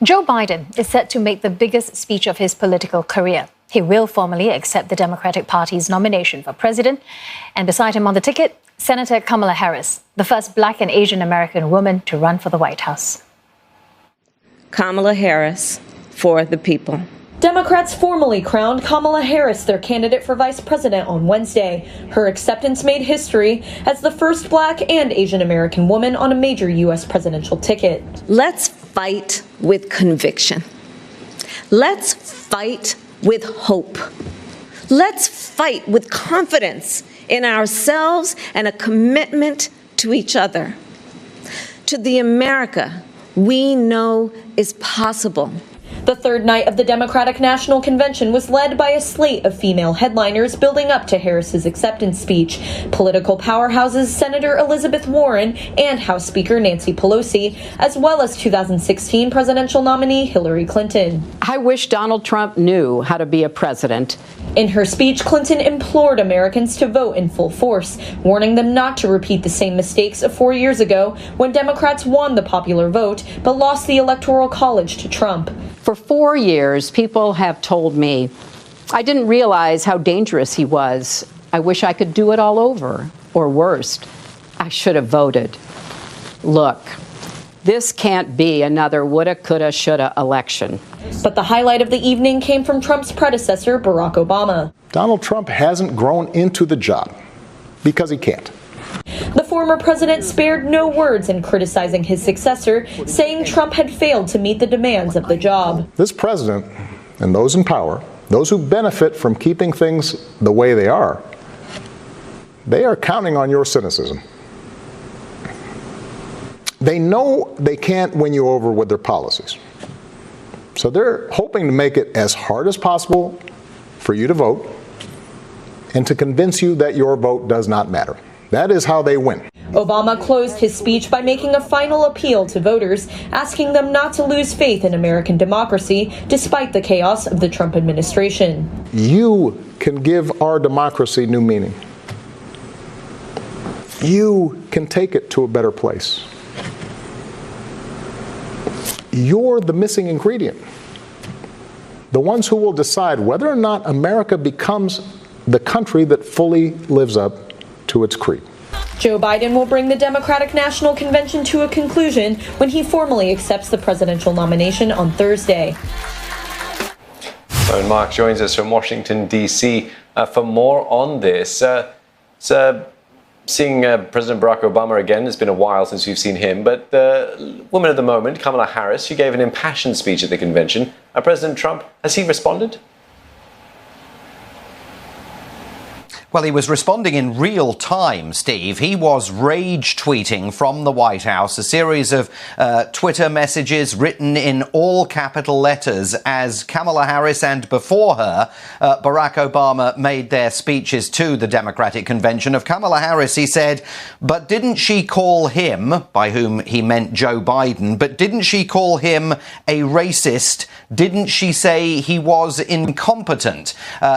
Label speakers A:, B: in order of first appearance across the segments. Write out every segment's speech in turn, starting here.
A: Joe Biden is set to make the biggest speech of his political career. He will formally accept the Democratic Party's nomination for president. And beside him on the ticket, Senator Kamala Harris, the first Black and Asian American woman to run for the White House.
B: Kamala Harris, for the people.
C: Democrats formally crowned Kamala Harris their candidate for vice president on Wednesday. Her acceptance made history as the first Black and Asian American woman on a major U.S. presidential ticket.
B: Let's fight with conviction. Let's fight with hope. Let's fight with confidence in ourselves and a commitment to each other, to the America we know is possible.
C: The third night of the Democratic National Convention was led by a slate of female headliners building up to Harris's acceptance speech. Political powerhouses Senator Elizabeth Warren and House Speaker Nancy Pelosi, as well as 2016 presidential nominee Hillary Clinton.
D: I wish Donald Trump knew how to be a president.
C: In her speech, Clinton implored Americans to vote in full force, warning them not to repeat the same mistakes of 4 years ago when Democrats won the popular vote but lost the Electoral College to Trump.
D: For 4 years, people have told me, I didn't realize how dangerous he was. I wish I could do it all over. Or worst, I should have voted. Look, this can't be another woulda, coulda, shoulda election.
C: But the highlight of the evening came from Trump's predecessor, Barack Obama.
E: Donald Trump hasn't grown into the job because he can't.
C: The former president spared no words in criticizing his successor, saying Trump had failed to meet the demands of the job.
E: This president and those in power, those who benefit from keeping things the way they are counting on your cynicism. They know they can't win you over with their policies. So they're hoping to make it as hard as possible for you to vote and to convince you that your vote does not matter. That is how they win.
C: Obama closed his speech by making a final appeal to voters, asking them not to lose faith in American democracy despite the chaos of the Trump administration.
E: You can give our democracy new meaning. You can take it to a better place. You're the missing ingredient. The ones who will decide whether or not America becomes the country that fully lives up to its creed.
C: Joe Biden will bring the Democratic National Convention to a conclusion when he formally accepts the presidential nomination on Thursday.
F: And Mark joins us from Washington, D.C. For more on this. Seeing President Barack Obama again, it's been a while since we've seen him, but the woman of the moment, Kamala Harris, she gave an impassioned speech at the convention. President Trump, has he responded?
G: Well, he was responding in real time, Steve. He was rage tweeting from the White House, a series of Twitter messages written in all capital letters as Kamala Harris and before her, Barack Obama made their speeches to the Democratic Convention. Of Kamala Harris, he said, but didn't she call him, by whom he meant Joe Biden, but didn't she call him a racist? Didn't she say he was incompetent?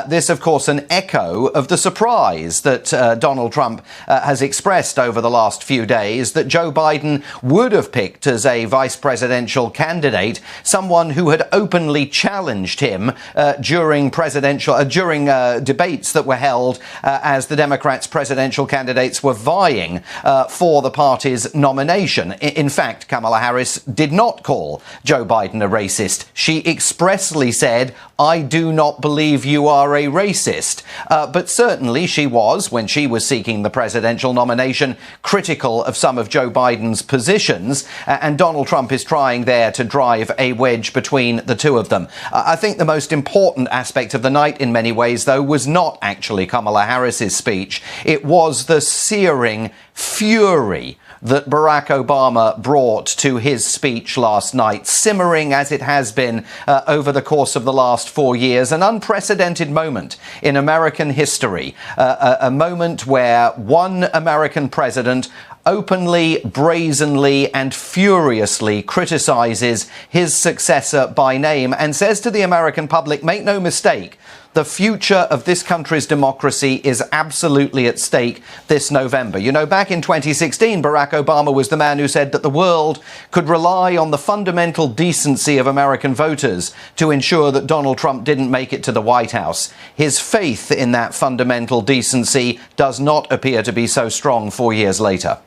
G: This, of course, an echo of the surprise that Donald Trump has expressed over the last few days that Joe Biden would have picked as a vice presidential candidate someone who had openly challenged him during debates that were held as the Democrats' presidential candidates were vying for the party's nomination. In fact, Kamala Harris did not call Joe Biden a racist. She expressly said, I do not believe you are a racist. But certainly she was, when she was seeking the presidential nomination, critical of some of Joe Biden's positions. And Donald Trump is trying there to drive a wedge between the two of them. I think the most important aspect of the night in many ways, though, was not actually Kamala Harris's speech. It was the searing fury that Barack Obama brought to his speech last night, simmering as it has been over the course of the last 4 years, an unprecedented moment in American history, a moment where one American president openly, brazenly and furiously criticizes his successor by name and says to the American public, make no mistake, The future of this country's democracy is absolutely at stake this November. You know, back in 2016, Barack Obama was the man who said that the world could rely on the fundamental decency of American voters to ensure that Donald Trump didn't make it to the White House. His faith in that fundamental decency does not appear to be so strong 4 years later.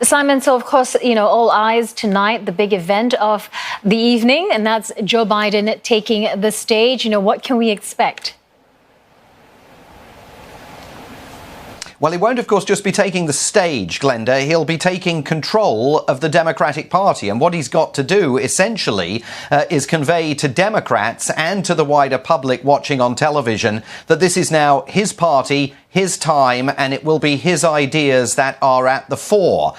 A: Simon, so of course, all eyes tonight, the big event of the evening, and that's Joe Biden taking the stage. What can we expect?
G: Well, he won't, of course, just be taking the stage, Glenda. He'll be taking control of the Democratic Party. And what he's got to do, essentially, is convey to Democrats and to the wider public watching on television that this is now his party, his time, and it will be his ideas that are at the fore.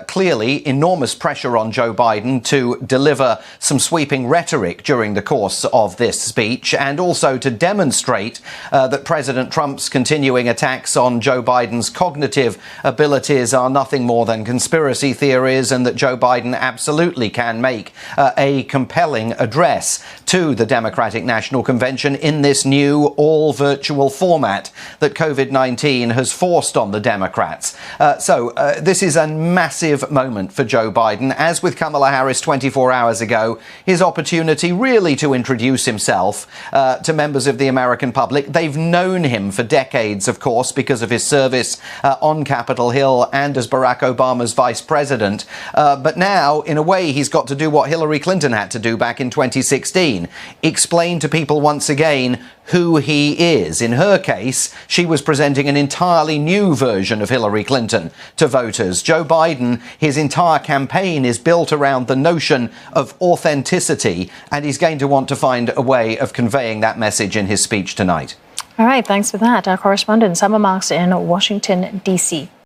G: Clearly, enormous pressure on Joe Biden to deliver some sweeping rhetoric during the course of this speech, and also to demonstrate that President Trump's continuing attacks on Joe Biden's cognitive abilities are nothing more than conspiracy theories, and that Joe Biden absolutely can make a compelling address to the Democratic National Convention in this new all-virtual format that COVID-19 has forced on the Democrats. This is a massive moment for Joe Biden. As with Kamala Harris 24 hours ago, his opportunity really to introduce himself to members of the American public. They've known him for decades, of course, because of his service on Capitol Hill and as Barack Obama's vice president. But now, in a way, he's got to do what Hillary Clinton had to do back in 2016. Explain to people once again who he is. In her case, she was presenting an entirely new version of Hillary Clinton to voters. Joe Biden, his entire campaign is built around the notion of authenticity, and he's going to want to find a way of conveying that message in his speech tonight.
A: All right, thanks for that. Our correspondent, Summer Marks in Washington, D.C.